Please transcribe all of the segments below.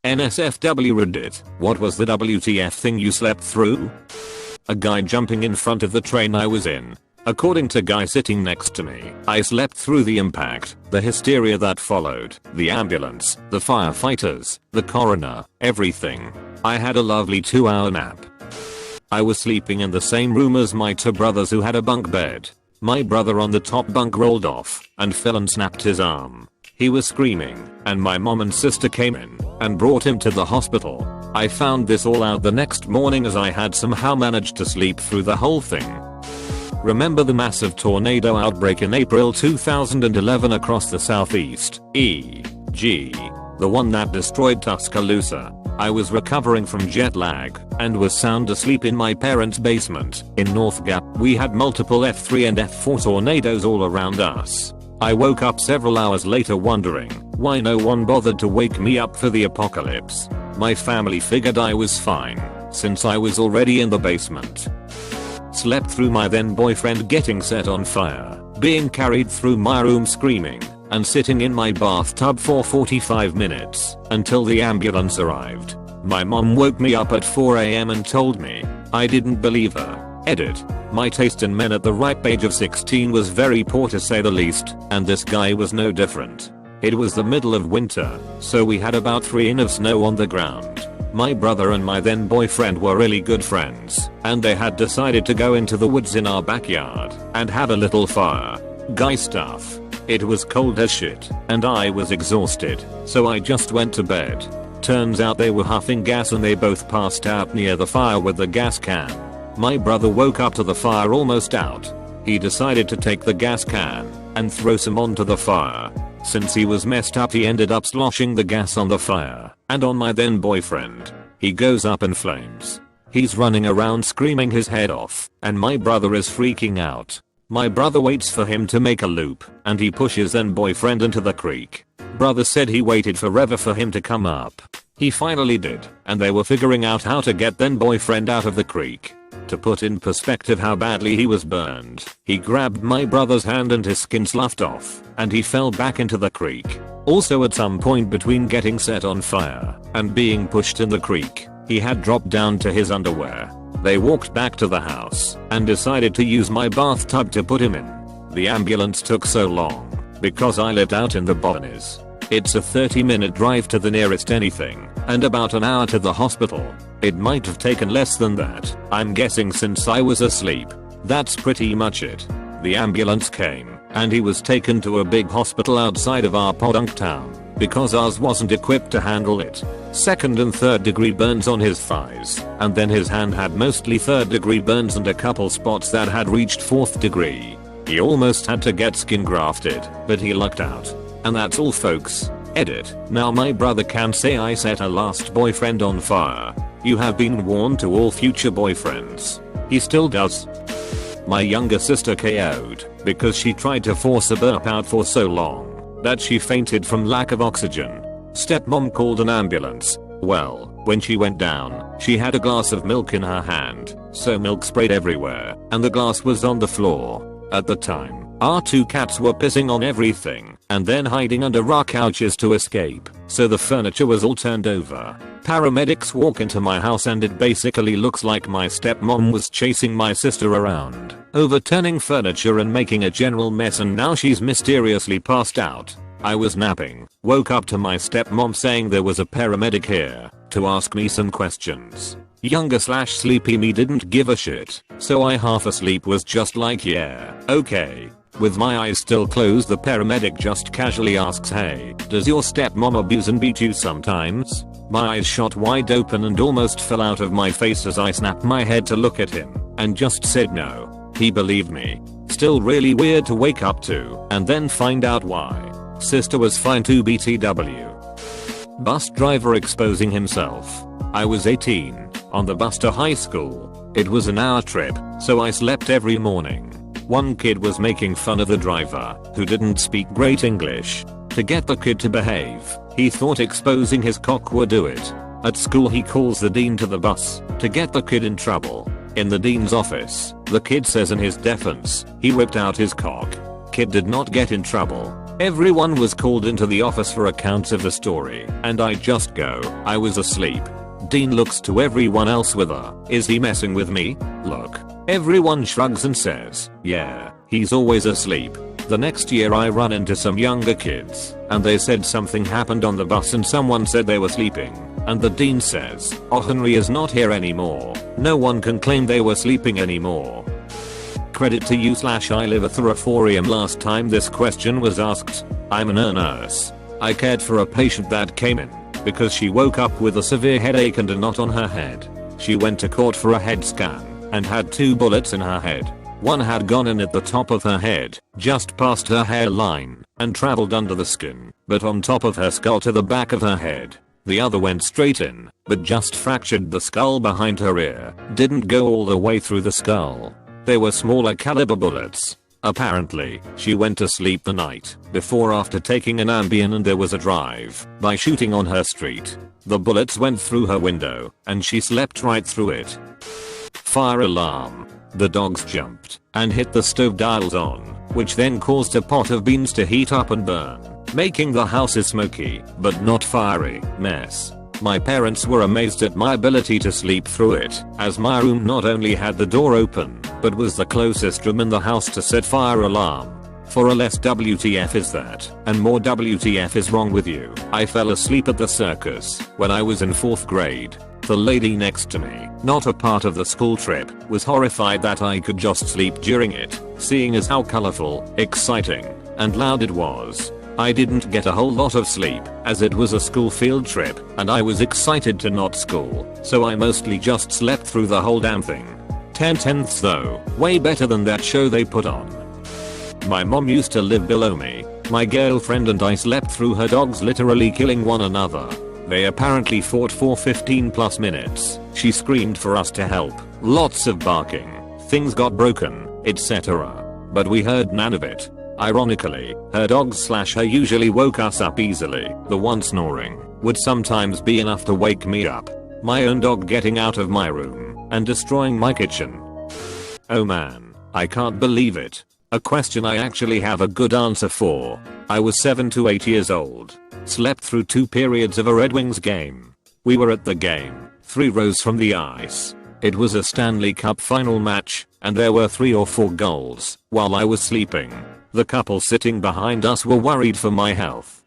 NSFW Reddit, what was the WTF thing you slept through? A guy jumping in front of the train I was in. According to guy sitting next to me, I slept through the impact, the hysteria that followed, the ambulance, the firefighters, the coroner, everything. I had a lovely 2-hour nap. I was sleeping in the same room as my two brothers who had a bunk bed. My brother on the top bunk rolled off and fell and snapped his arm. He was screaming, and my mom and sister came in and brought him to the hospital. I found this all out the next morning as I had somehow managed to sleep through the whole thing. Remember the massive tornado outbreak in April 2011 across the southeast, e.g. the one that destroyed Tuscaloosa? I was recovering from jet lag and was sound asleep in my parents' basement in North Gap. We had multiple F3 and F4 tornadoes all around us. I woke up several hours later wondering why no one bothered to wake me up for the apocalypse. My family figured I was fine since I was already in the basement. Slept through my then boyfriend getting set on fire, being carried through my room screaming, and sitting in my bathtub for 45 minutes until the ambulance arrived. My mom woke me up at 4 AM and told me I didn't believe her. Edit. My taste in men at the ripe age of 16 was very poor to say the least, and this guy was no different. It was the middle of winter, so we had about 3 inches of snow on the ground. My brother and my then boyfriend were really good friends, and they had decided to go into the woods in our backyard and have a little fire. Guy stuff. It was cold as shit, and I was exhausted, so I just went to bed. Turns out they were huffing gas and they both passed out near the fire with the gas can. My brother woke up to the fire almost out. He decided to take the gas can and throw some onto the fire. Since he was messed up, he ended up sloshing the gas on the fire and on my then boyfriend. He goes up in flames. He's running around screaming his head off, and my brother is freaking out. My brother waits for him to make a loop, and he pushes then boyfriend into the creek. Brother said he waited forever for him to come up. He finally did, and they were figuring out how to get then boyfriend out of the creek. To put in perspective how badly he was burned, he grabbed my brother's hand and his skin sloughed off, and he fell back into the creek. Also, at some point between getting set on fire and being pushed in the creek, he had dropped down to his underwear. They walked back to the house and decided to use my bathtub to put him in. The ambulance took so long because I lived out in the Botanies. It's a 30-minute drive to the nearest anything and about an hour to the hospital. It might have taken less than that, I'm guessing, since I was asleep. That's pretty much it. The ambulance came and he was taken to a big hospital outside of our podunk town because ours wasn't equipped to handle it. 2nd and 3rd degree burns on his thighs, and then his hand had mostly 3rd degree burns and a couple spots that had reached 4th degree. He almost had to get skin grafted, but he lucked out. And that's all, folks. Edit. Now my brother can say I set a last boyfriend on fire. You have been warned to all future boyfriends. He still does. My younger sister KO'd because she tried to force a burp out for so long that she fainted from lack of oxygen. Stepmom called an ambulance. Well, when she went down, she had a glass of milk in her hand, so milk sprayed everywhere, and the glass was on the floor. At the time, our 2 cats were pissing on everything and then hiding under our couches to escape, so the furniture was all turned over. Paramedics walk into my house and it basically looks like my stepmom was chasing my sister around, overturning furniture and making a general mess, and now she's mysteriously passed out. I was napping, woke up to my stepmom saying there was a paramedic here to ask me some questions. Younger/sleepy me didn't give a shit, so I half asleep was just like, yeah, okay. With my eyes still closed, the paramedic just casually asks, hey, does your stepmom abuse and beat you sometimes? My eyes shot wide open and almost fell out of my face as I snapped my head to look at him and just said no. He believed me. Still really weird to wake up to and then find out why. Sister was fine too, BTW. Bus driver exposing himself. I was 18, on the bus to high school. It was an hour trip, so I slept every morning. One kid was making fun of the driver, who didn't speak great English. To get the kid to behave, he thought exposing his cock would do it. At school he calls the dean to the bus to get the kid in trouble. In the dean's office, the kid says in his defense, he whipped out his cock. Kid did not get in trouble. Everyone was called into the office for accounts of the story, and I just go, I was asleep. Dean looks to everyone else with a, is he messing with me? Look. Everyone shrugs and says, yeah, he's always asleep. The next year I run into some younger kids, and they said something happened on the bus and someone said they were sleeping. And the dean says, oh, Henry is not here anymore. No one can claim they were sleeping anymore. Credit to you / I live a thoraphorium. Last time this question was asked, I'm a nurse. I cared for a patient that came in because she woke up with a severe headache and a knot on her head. She went to court for a head scan and had 2 bullets in her head. One had gone in at the top of her head, just past her hairline, and traveled under the skin, but on top of her skull to the back of her head. The other went straight in, but just fractured the skull behind her ear, didn't go all the way through the skull. They were smaller caliber bullets. Apparently, she went to sleep the night before after taking an Ambien and there was a drive-by shooting on her street. The bullets went through her window, and she slept right through it. Fire alarm. The dogs jumped and hit the stove dials on, which then caused a pot of beans to heat up and burn, making the house a smoky, but not fiery, mess. My parents were amazed at my ability to sleep through it, as my room not only had the door open, but was the closest room in the house to set fire alarm. For a less WTF is that, and more WTF is wrong with you. I fell asleep at the circus when I was in 4th grade. The lady next to me, not a part of the school trip, was horrified that I could just sleep during it, seeing as how colorful, exciting, and loud it was. I didn't get a whole lot of sleep, as it was a school field trip, and I was excited to not school, so I mostly just slept through the whole damn thing. 10/10 though, way better than that show they put on. My mom used to live below me. My girlfriend and I slept through her dogs literally killing one another. They apparently fought for 15+ minutes. She screamed for us to help, lots of barking, things got broken, etc. But we heard none of it. Ironically, her dogs / her usually woke us up easily. The one snoring would sometimes be enough to wake me up. My own dog getting out of my room and destroying my kitchen. Oh man, I can't believe it. A question I actually have a good answer for. I was 7 to 8 years old. Slept through 2 periods of a Red Wings game. We were at the game, 3 rows from the ice. It was a Stanley Cup final match, and there were 3 or 4 goals while I was sleeping. The couple sitting behind us were worried for my health.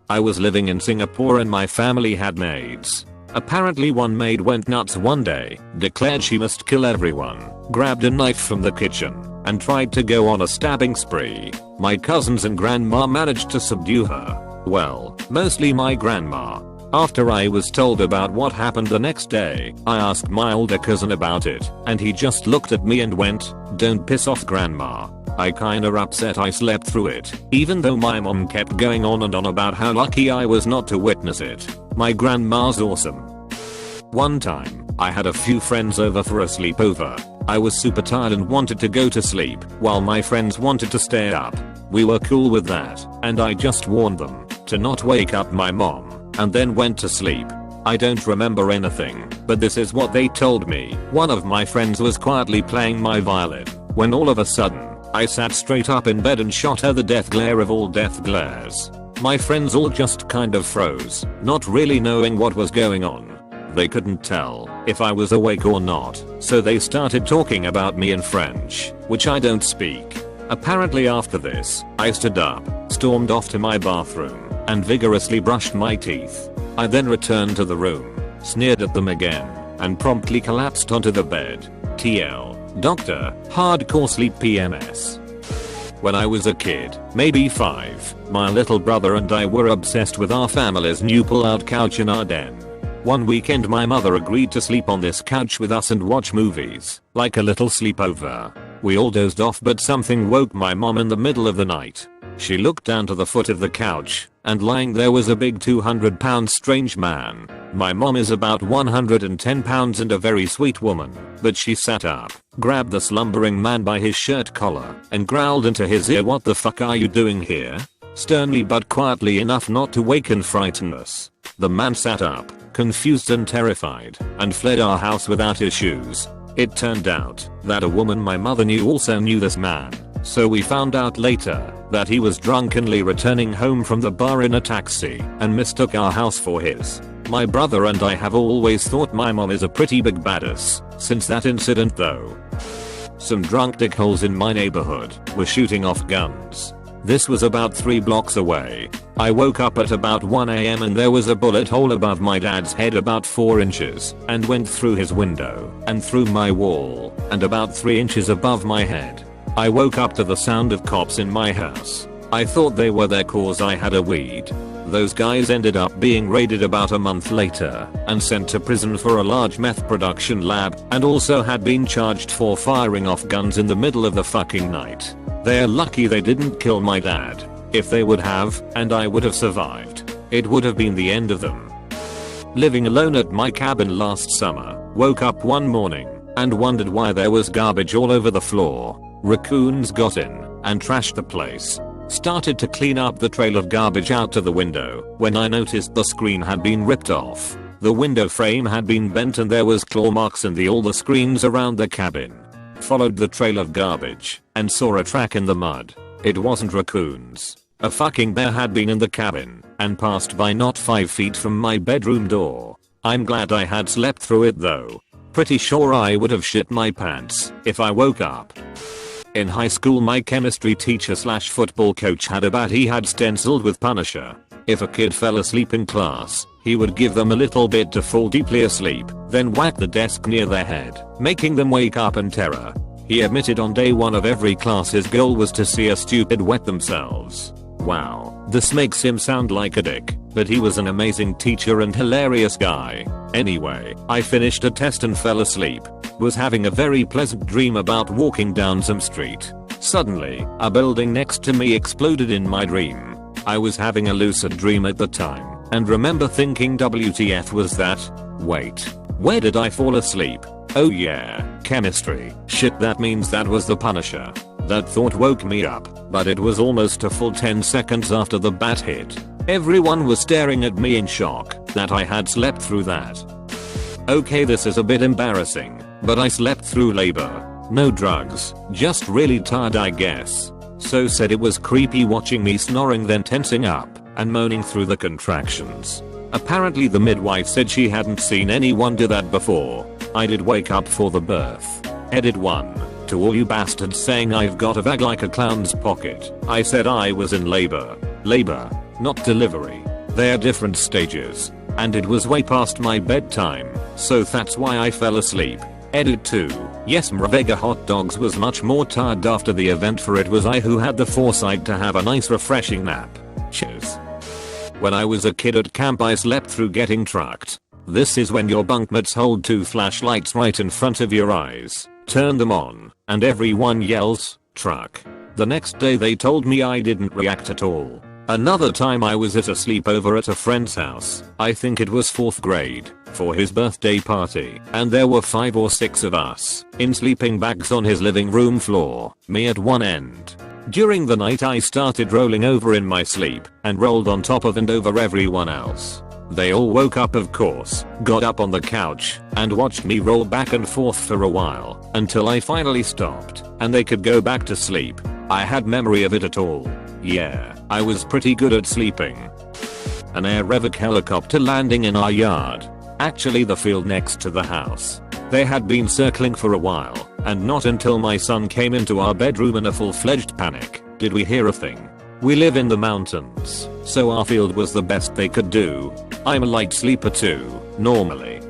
I was living in Singapore and my family had maids. Apparently one maid went nuts one day, declared she must kill everyone, grabbed a knife from the kitchen, and tried to go on a stabbing spree. My cousins and grandma managed to subdue her. Well, mostly my grandma. After I was told about what happened the next day, I asked my older cousin about it, and he just looked at me and went, "Don't piss off grandma." I kinda upset I slept through it, even though my mom kept going on and on about how lucky I was not to witness it. My grandma's awesome. One time, I had a few friends over for a sleepover. I was super tired and wanted to go to sleep, while my friends wanted to stay up. We were cool with that, and I just warned them to not wake up my mom, and then went to sleep. I don't remember anything, but this is what they told me. One of my friends was quietly playing my violin, when all of a sudden, I sat straight up in bed and shot her the death glare of all death glares. My friends all just kind of froze, not really knowing what was going on. They couldn't tell if I was awake or not, so they started talking about me in French, which I don't speak. Apparently after this, I stood up, stormed off to my bathroom, and vigorously brushed my teeth. I then returned to the room, sneered at them again, and promptly collapsed onto the bed. TL. Doctor, hardcore sleep PMS. When I was a kid, maybe 5, my little brother and I were obsessed with our family's new pull-out couch in our den. One weekend my mother agreed to sleep on this couch with us and watch movies, like a little sleepover. We all dozed off but something woke my mom in the middle of the night. She looked down to the foot of the couch, and lying there was a big 200-pound strange man. My mom is about 110 pounds and a very sweet woman, but she sat up, grabbed the slumbering man by his shirt collar, and growled into his ear, "What the fuck are you doing here?" Sternly but quietly enough not to wake and frighten us. The man sat up, confused and terrified, and fled our house without his shoes. It turned out that a woman my mother knew also knew this man, so we found out later that he was drunkenly returning home from the bar in a taxi and mistook our house for his. My brother and I have always thought my mom is a pretty big badass since that incident though. Some drunk dickholes in my neighborhood were shooting off guns. This was about 3 blocks away. I woke up at about 1 AM and there was a bullet hole above my dad's head about 4 inches and went through his window and through my wall and about 3 inches above my head. I woke up to the sound of cops in my house. I thought they were there cause I had a weed. Those guys ended up being raided about a month later and sent to prison for a large meth production lab and also had been charged for firing off guns in the middle of the fucking night. They're lucky they didn't kill my dad. If they would have, and I would have survived, it would have been the end of them. Living alone at my cabin last summer, woke up one morning and wondered why there was garbage all over the floor. Raccoons got in and trashed the place. Started to clean up the trail of garbage out to the window when I noticed the screen had been ripped off. The window frame had been bent and there was claw marks in all the screens around the cabin. Followed the trail of garbage and saw a track in the mud. It wasn't raccoons. A fucking bear had been in the cabin and passed by not 5 feet from my bedroom door. I'm glad I had slept through it though. Pretty sure I would have shit my pants if I woke up. In high school my chemistry teacher slash football coach had a bat he had stenciled with Punisher. If a kid fell asleep in class, he would give them a little bit to fall deeply asleep, then whack the desk near their head, making them wake up in terror. He admitted on day 1 of every class his goal was to see a stupid wet themselves. Wow, this makes him sound like a dick, but he was an amazing teacher and hilarious guy. Anyway, I finished a test and fell asleep. Was having a very pleasant dream about walking down some street. Suddenly, a building next to me exploded in my dream. I was having a lucid dream at the time and remember thinking WTF was that? Wait, where did I fall asleep? Oh yeah, chemistry. Shit, that means that was the Punisher. That thought woke me up, but it was almost a full 10 seconds after the bat hit. Everyone was staring at me in shock that I had slept through that. Okay, this is a bit embarrassing, but I slept through labor. No drugs, just really tired I guess. So said it was creepy watching me snoring then tensing up and moaning through the contractions. Apparently the midwife said she hadn't seen anyone do that before. I did wake up for the birth. Edit 1. To all you bastards saying I've got a vag like a clown's pocket, I said I was in labor. Labor, not delivery. They're different stages. And it was way past my bedtime, so that's why I fell asleep. Edit 2. Yes, Mravega Hot Dogs was much more tired after the event, for it was I who had the foresight to have a nice refreshing nap. Cheers. When I was a kid at camp I slept through getting trucked. This is when your bunkmates hold 2 flashlights right in front of your eyes, turn them on, and everyone yells, truck. The next day they told me I didn't react at all. Another time I was at a sleepover at a friend's house, I think it was 4th grade, for his birthday party, and there were 5 or 6 of us, in sleeping bags on his living room floor, me at one end. During the night I started rolling over in my sleep, and rolled on top of and over everyone else. They all woke up of course, got up on the couch, and watched me roll back and forth for a while, until I finally stopped, and they could go back to sleep. I had memory of it at all. Yeah, I was pretty good at sleeping. An air revoc helicopter landing in our yard. Actually the field next to the house. They had been circling for a while, and not until my son came into our bedroom in a full-fledged panic did we hear a thing. We live in the mountains, so our field was the best they could do. I'm a light sleeper too, normally.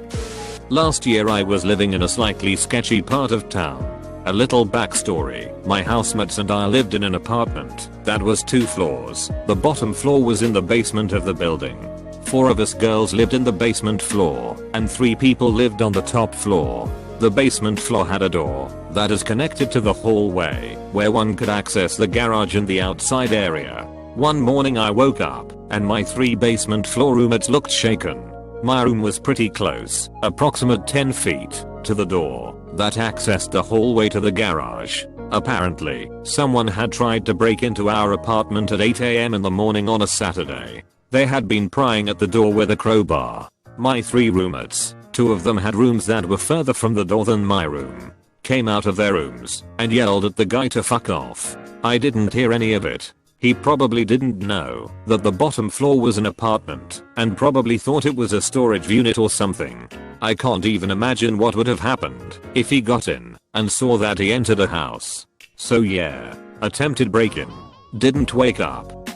Last year I was living in a slightly sketchy part of town. A little backstory, my housemates and I lived in an apartment that was 2 floors. The bottom floor was in the basement of the building. 4 of us girls lived in the basement floor, and 3 people lived on the top floor. The basement floor had a door that is connected to the hallway, where one could access the garage and the outside area. One morning I woke up, and my 3 basement floor roommates looked shaken. My room was pretty close, approximate 10 feet, to the door that accessed the hallway to the garage. Apparently, someone had tried to break into our apartment at 8 AM in the morning on a Saturday. They had been prying at the door with a crowbar. My 3 roommates, 2 of them had rooms that were further from the door than my room, came out of their rooms and yelled at the guy to fuck off. I didn't hear any of it. He probably didn't know that the bottom floor was an apartment and probably thought it was a storage unit or something. I can't even imagine what would have happened if he got in and saw that he entered a house. So yeah, attempted break-in. Didn't wake up.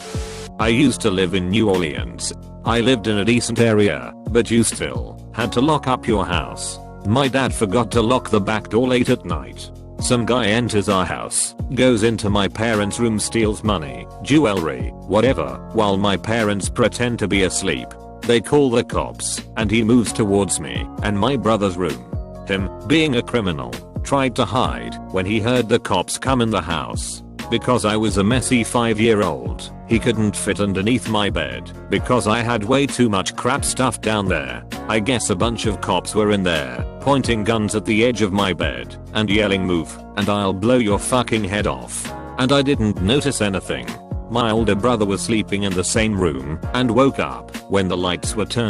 I used to live in New Orleans. I lived in a decent area, but you still had to lock up your house. My dad forgot to lock the back door late at night. Some guy enters our house, goes into my parents' room, steals money, jewelry, whatever, while my parents pretend to be asleep. They call the cops, and he moves towards me and my brother's room. Him, being a criminal, tried to hide when he heard the cops come in the house. Because I was a messy 5-year-old, he couldn't fit underneath my bed because I had way too much crap stuff down there. I guess a bunch of cops were in there, pointing guns at the edge of my bed and yelling "move and I'll blow your fucking head off." And I didn't notice anything. My older brother was sleeping in the same room and woke up when the lights were turned